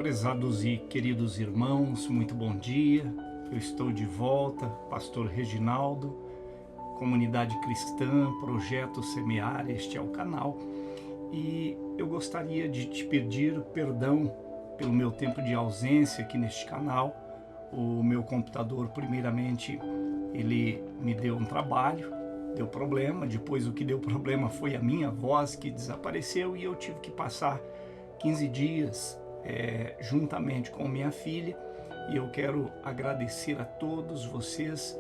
Prezados e queridos irmãos, muito bom dia. Eu estou de volta, Pastor Reginaldo, Comunidade Cristã, Projeto Semear, este é o canal. E eu gostaria de te pedir perdão pelo meu tempo de ausência aqui neste canal. O meu computador, primeiramente, ele me deu um trabalho, deu problema. Depois o que deu problema foi a minha voz que desapareceu e eu tive que passar 15 dias juntamente com minha filha, e eu quero agradecer a todos vocês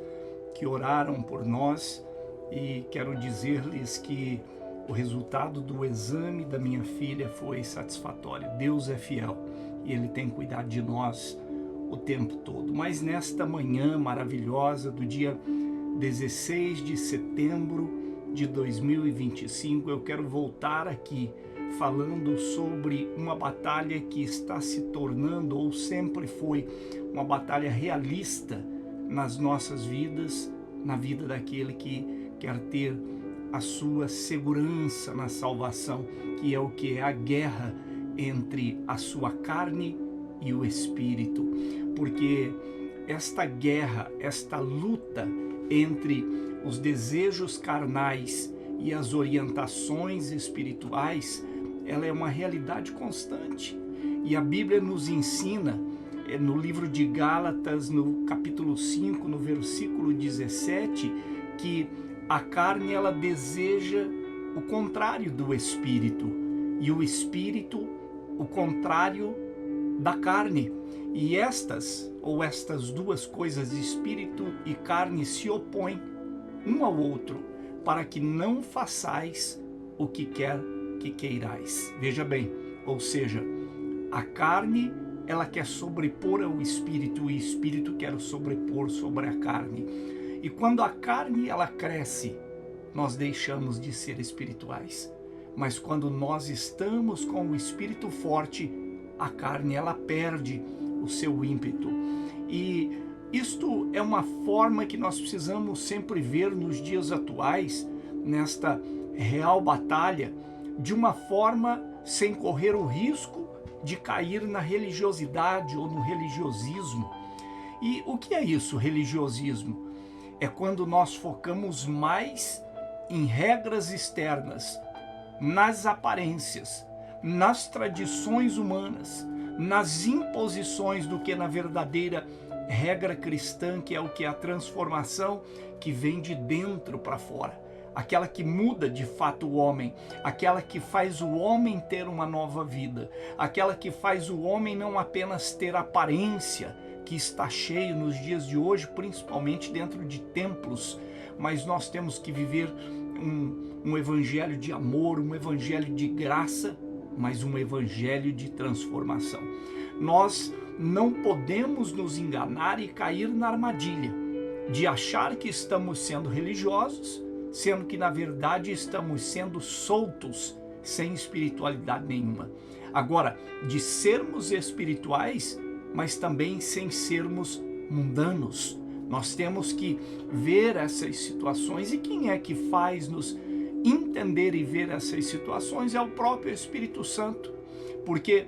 que oraram por nós e quero dizer-lhes que o resultado do exame da minha filha foi satisfatório. Deus é fiel e Ele tem cuidado de nós o tempo todo. Mas nesta manhã maravilhosa do dia 16 de setembro de 2025, eu quero voltar aqui falando sobre uma batalha que está se tornando, ou sempre foi, uma batalha realista nas nossas vidas, na vida daquele que quer ter a sua segurança na salvação, que é a guerra entre a sua carne e o espírito. Porque esta guerra, esta luta entre os desejos carnais e as orientações espirituais, ela é uma realidade constante. E a Bíblia nos ensina, no livro de Gálatas, no capítulo 5, no versículo 17, que a carne ela deseja o contrário do espírito, e o espírito o contrário da carne. E estas duas coisas, espírito e carne, se opõem um ao outro, para que não façais o que quer que queirais. Veja bem, ou seja, a carne ela quer sobrepor ao espírito, o espírito quer sobrepor sobre a carne. E quando a carne ela cresce, nós deixamos de ser espirituais. Mas quando nós estamos com o espírito forte, a carne ela perde o seu ímpeto. E isto é uma forma que nós precisamos sempre ver nos dias atuais, nesta real batalha, de uma forma sem correr o risco de cair na religiosidade ou no religiosismo. E o que é isso, religiosismo? É quando nós focamos mais em regras externas, nas aparências, nas tradições humanas, nas imposições, do que na verdadeira regra cristã, que é o que? A transformação que vem de dentro para fora. Aquela que muda de fato o homem, aquela que faz o homem ter uma nova vida, aquela que faz o homem não apenas ter aparência, que está cheio nos dias de hoje, principalmente dentro de templos, mas nós temos que viver um evangelho de amor, um evangelho de graça, mas um evangelho de transformação. Nós não podemos nos enganar e cair na armadilha de achar que estamos sendo religiosos, sendo que na verdade estamos sendo soltos, sem espiritualidade nenhuma. Agora, de sermos espirituais, mas também sem sermos mundanos. Nós temos que ver essas situações, e quem é que faz nos entender e ver essas situações? É o próprio Espírito Santo, porque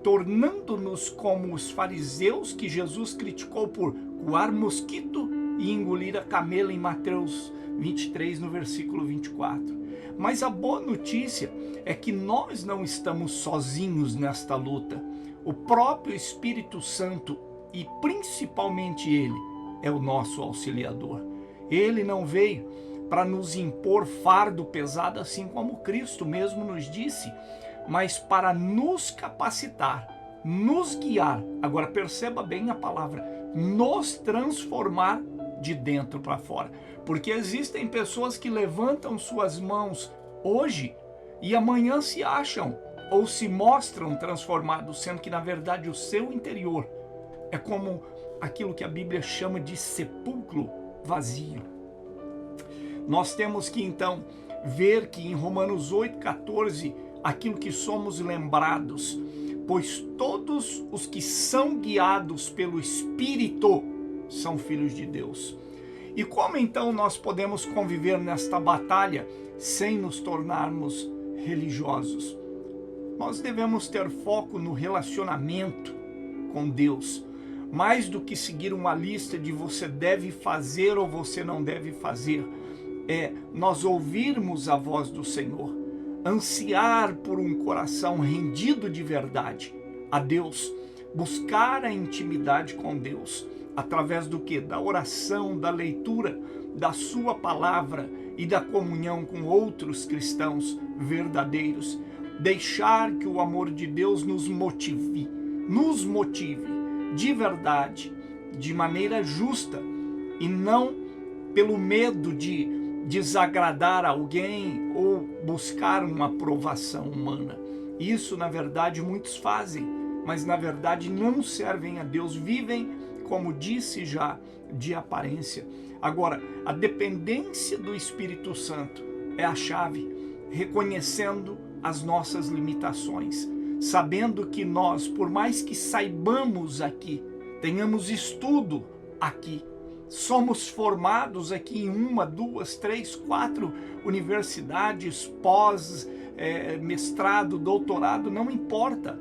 tornando-nos como os fariseus que Jesus criticou por coar mosquito e engolir a camela em Mateus 23, no versículo 24. Mas a boa notícia é que nós não estamos sozinhos nesta luta. O próprio Espírito Santo, e principalmente Ele, é o nosso auxiliador. Ele não veio para nos impor fardo pesado, assim como Cristo mesmo nos disse, mas para nos capacitar, nos guiar. Agora perceba bem a palavra, nos transformar de dentro para fora. Porque existem pessoas que levantam suas mãos hoje e amanhã se acham ou se mostram transformados, sendo que na verdade o seu interior é como aquilo que a Bíblia chama de sepulcro vazio. Nós temos que então ver que em Romanos 8,14, aquilo que somos lembrados, pois todos os que são guiados pelo Espírito são filhos de Deus. E como então nós podemos conviver nesta batalha sem nos tornarmos religiosos? Nós devemos ter foco no relacionamento com Deus, mais do que seguir uma lista de você deve fazer ou você não deve fazer. É nós ouvirmos a voz do Senhor, ansiar por um coração rendido de verdade a Deus, buscar a intimidade com Deus, através do que? Da oração, da leitura da sua palavra e da comunhão com outros cristãos verdadeiros. Deixar que o amor de Deus nos motive de verdade, de maneira justa, e não pelo medo de desagradar alguém ou buscar uma aprovação humana. Isso, na verdade, muitos fazem, mas na verdade não servem a Deus, vivem, como disse já, de aparência. Agora, a dependência do Espírito Santo é a chave, reconhecendo as nossas limitações, sabendo que nós, por mais que saibamos aqui, tenhamos estudo aqui, somos formados aqui em 1, 2, 3, 4 universidades, mestrado, doutorado, não importa.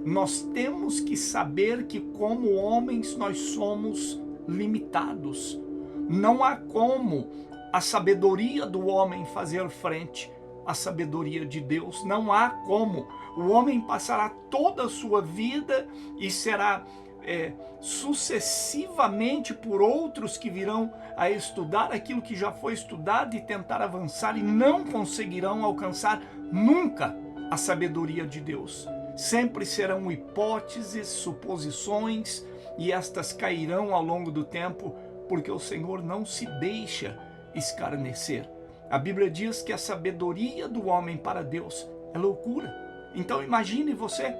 Nós temos que saber que como homens nós somos limitados. Não há como a sabedoria do homem fazer frente à sabedoria de Deus. Não há como. O homem passará toda a sua vida e será sucessivamente por outros que virão a estudar aquilo que já foi estudado e tentar avançar, e não conseguirão alcançar nunca a sabedoria de Deus. Sempre serão hipóteses, suposições, e estas cairão ao longo do tempo, porque o Senhor não se deixa escarnecer. A Bíblia diz que a sabedoria do homem para Deus é loucura. Então imagine você.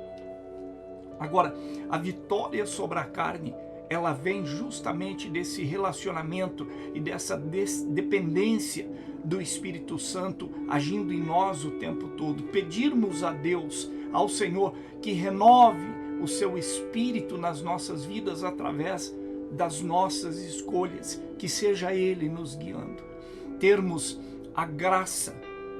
Agora, a vitória sobre a carne, ela vem justamente desse relacionamento e dessa dependência do Espírito Santo agindo em nós o tempo todo. Pedirmos a Deus, ao Senhor, que renove o seu Espírito nas nossas vidas através das nossas escolhas, que seja Ele nos guiando. Termos a graça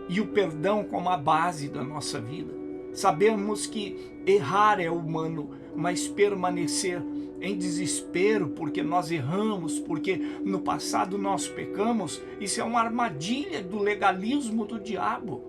e o perdão como a base da nossa vida. Sabemos que errar é humano, mas permanecer em desespero porque nós erramos, porque no passado nós pecamos, isso é uma armadilha do legalismo do diabo.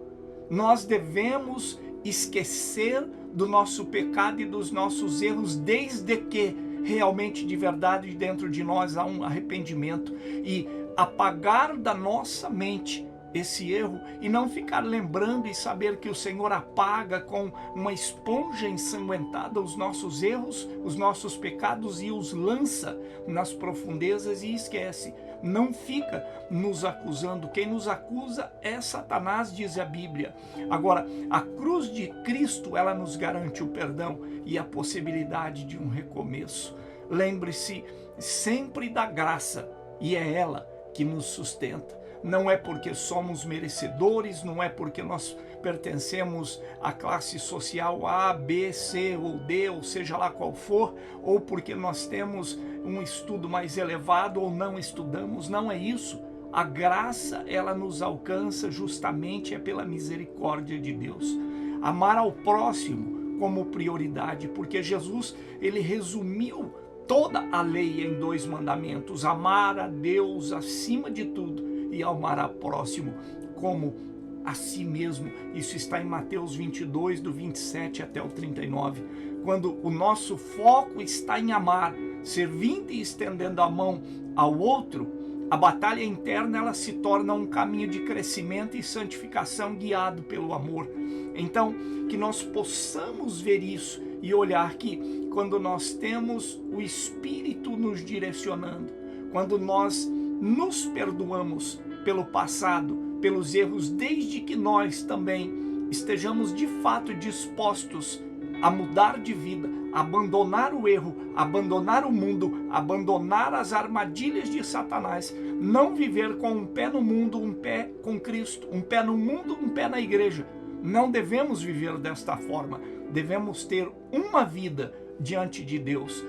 Nós devemos esquecer do nosso pecado e dos nossos erros, desde que realmente de verdade dentro de nós há um arrependimento, e apagar da nossa mente esse erro e não ficar lembrando e saber que o Senhor apaga com uma esponja ensanguentada os nossos erros, os nossos pecados, e os lança nas profundezas e esquece. Não fica nos acusando. Quem nos acusa é Satanás, diz a Bíblia. Agora, a cruz de Cristo, ela nos garante o perdão e a possibilidade de um recomeço. Lembre-se sempre da graça, e é ela que nos sustenta. Não é porque somos merecedores, não é porque nós pertencemos à classe social A, B, C ou D, ou seja lá qual for, ou porque nós temos um estudo mais elevado ou não estudamos. Não é isso. A graça, ela nos alcança justamente pela misericórdia de Deus. Amar ao próximo como prioridade, porque Jesus, ele resumiu toda a lei em 2 mandamentos: amar a Deus acima de tudo e amar ao próximo como a si mesmo. Isso está em Mateus 22, do 27 até o 39. Quando o nosso foco está em amar, servindo e estendendo a mão ao outro, a batalha interna, ela se torna um caminho de crescimento e santificação guiado pelo amor. Então, que nós possamos ver isso e olhar que quando nós temos o Espírito nos direcionando, quando nós nos perdoamos pelo passado, pelos erros, desde que nós também estejamos de fato dispostos a mudar de vida, abandonar o erro, abandonar o mundo, abandonar as armadilhas de Satanás, não viver com um pé no mundo, um pé com Cristo, um pé no mundo, um pé na igreja. Não devemos viver desta forma. Devemos ter uma vida diante de Deus,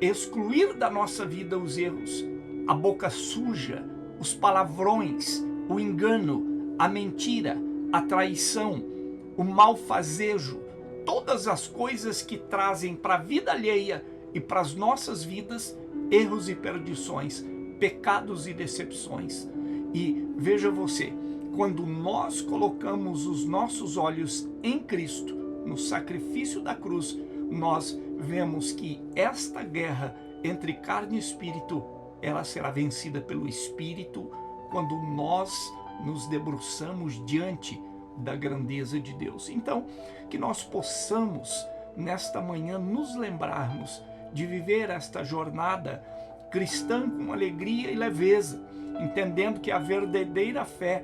excluir da nossa vida os erros, a boca suja, os palavrões, o engano, a mentira, a traição, o malfazejo, todas as coisas que trazem para a vida alheia e para as nossas vidas erros e perdições, pecados e decepções. E veja você, quando nós colocamos os nossos olhos em Cristo, no sacrifício da cruz, nós vemos que esta guerra entre carne e espírito, ela será vencida pelo Espírito quando nós nos debruçamos diante da grandeza de Deus. Então, que nós possamos, nesta manhã, nos lembrarmos de viver esta jornada cristã com alegria e leveza, entendendo que a verdadeira fé,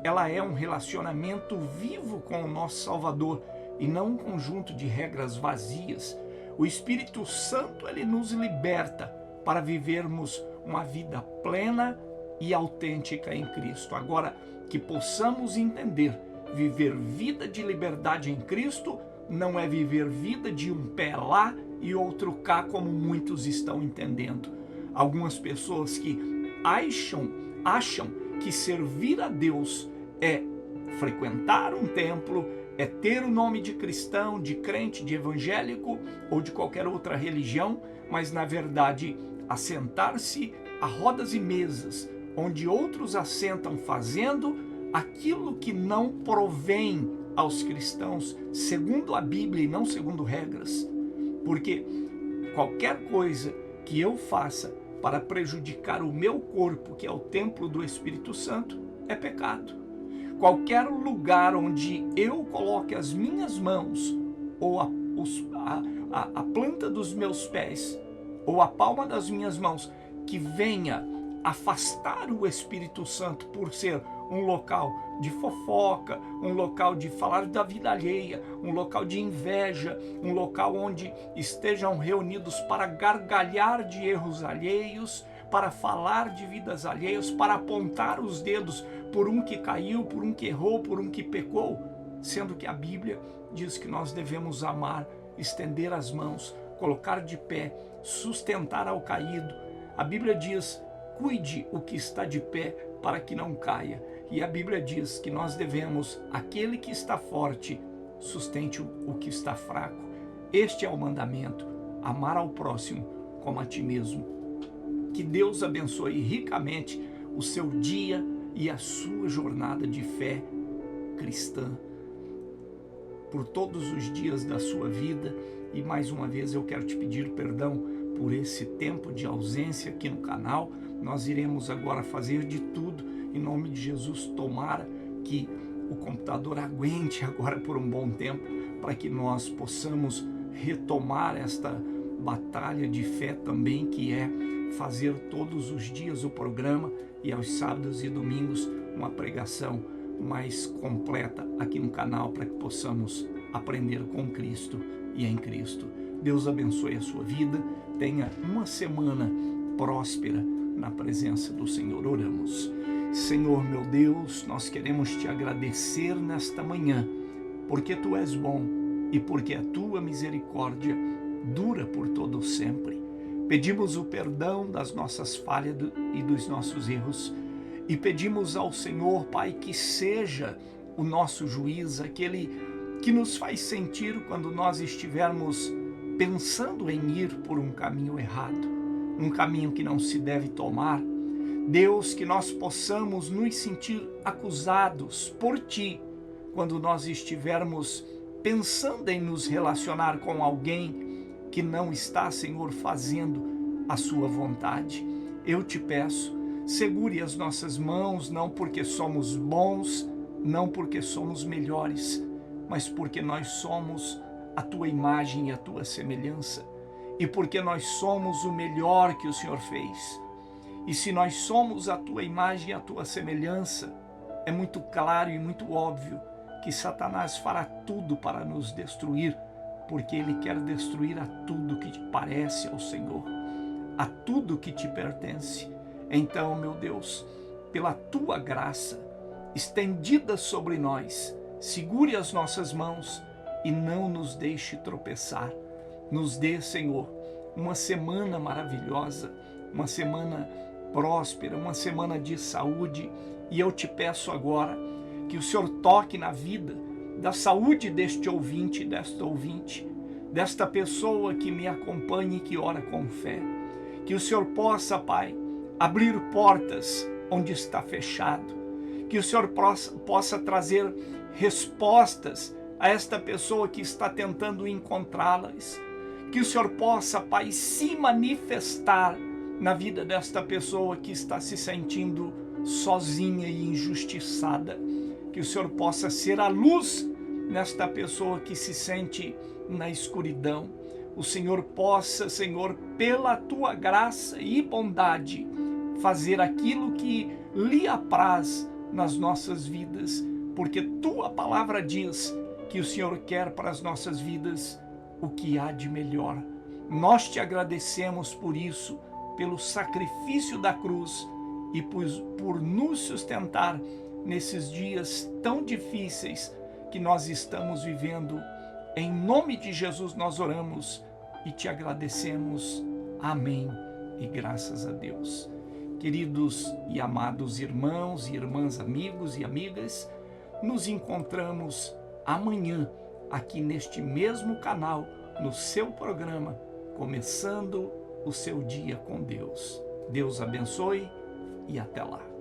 ela é um relacionamento vivo com o nosso Salvador e não um conjunto de regras vazias. O Espírito Santo, ele nos liberta para vivermos uma vida plena e autêntica em Cristo. Agora, que possamos entender, viver vida de liberdade em Cristo não é viver vida de um pé lá e outro cá, como muitos estão entendendo. Algumas pessoas que acham que servir a Deus é frequentar um templo, é ter o nome de cristão, de crente, de evangélico ou de qualquer outra religião, mas na verdade assentar-se a rodas e mesas, onde outros assentam fazendo aquilo que não provém aos cristãos segundo a Bíblia e não segundo regras. Porque qualquer coisa que eu faça para prejudicar o meu corpo, que é o templo do Espírito Santo, é pecado. Qualquer lugar onde eu coloque as minhas mãos, ou a planta dos meus pés, ou a palma das minhas mãos, que venha afastar o Espírito Santo por ser um local de fofoca, um local de falar da vida alheia, um local de inveja, um local onde estejam reunidos para gargalhar de erros alheios, para falar de vidas alheias, para apontar os dedos por um que caiu, por um que errou, por um que pecou, sendo que a Bíblia diz que nós devemos amar, estender as mãos, colocar de pé, sustentar ao caído. A Bíblia diz: cuide o que está de pé para que não caia. E a Bíblia diz que nós devemos, aquele que está forte, sustente o que está fraco. Este é o mandamento: amar ao próximo como a ti mesmo. Que Deus abençoe ricamente o seu dia e a sua jornada de fé cristã por todos os dias da sua vida. E mais uma vez eu quero te pedir perdão por esse tempo de ausência aqui no canal. Nós iremos agora fazer de tudo, em nome de Jesus. Tomara que o computador aguente agora por um bom tempo, para que nós possamos retomar esta batalha de fé também, que é fazer todos os dias o programa e aos sábados e domingos uma pregação mais completa aqui no canal, para que possamos aprender com Cristo e em Cristo. Deus abençoe a sua vida, tenha uma semana próspera na presença do Senhor. Oramos. Senhor meu Deus, nós queremos te agradecer nesta manhã, porque tu és bom e porque a tua misericórdia dura por todo sempre. Pedimos o perdão das nossas falhas e dos nossos erros, e pedimos ao Senhor, Pai, que seja o nosso juiz, aquele que nos faz sentir quando nós estivermos pensando em ir por um caminho errado, um caminho que não se deve tomar. Deus, que nós possamos nos sentir acusados por Ti quando nós estivermos pensando em nos relacionar com alguém que não está, Senhor, fazendo a sua vontade. Eu te peço, segure as nossas mãos, não porque somos bons, não porque somos melhores, mas porque nós somos a tua imagem e a tua semelhança, e porque nós somos o melhor que o Senhor fez. E se nós somos a tua imagem e a tua semelhança, é muito claro e muito óbvio que Satanás fará tudo para nos destruir, porque ele quer destruir a tudo que te parece ao Senhor, a tudo que te pertence. Então, meu Deus, pela tua graça estendida sobre nós, segure as nossas mãos e não nos deixe tropeçar. Nos dê, Senhor, uma semana maravilhosa, uma semana próspera, uma semana de saúde. E eu te peço agora que o Senhor toque na vida da saúde deste ouvinte, desta ouvinte, desta pessoa que me acompanha e que ora com fé. Que o Senhor possa, Pai, abrir portas onde está fechado. Que o Senhor possa trazer respostas a esta pessoa que está tentando encontrá-las. Que o Senhor possa, Pai, se manifestar na vida desta pessoa que está se sentindo sozinha e injustiçada. Que o Senhor possa ser a luz nesta pessoa que se sente na escuridão. O Senhor possa, Senhor, pela tua graça e bondade, fazer aquilo que lhe apraz nas nossas vidas, porque tua palavra diz que o Senhor quer para as nossas vidas o que há de melhor. Nós te agradecemos por isso, pelo sacrifício da cruz e por nos sustentar nesses dias tão difíceis que nós estamos vivendo. Em nome de Jesus nós oramos e te agradecemos. Amém e graças a Deus. Queridos e amados irmãos e irmãs, amigos e amigas, nos encontramos amanhã aqui neste mesmo canal, no seu programa, começando o seu dia com Deus. Deus abençoe e até lá.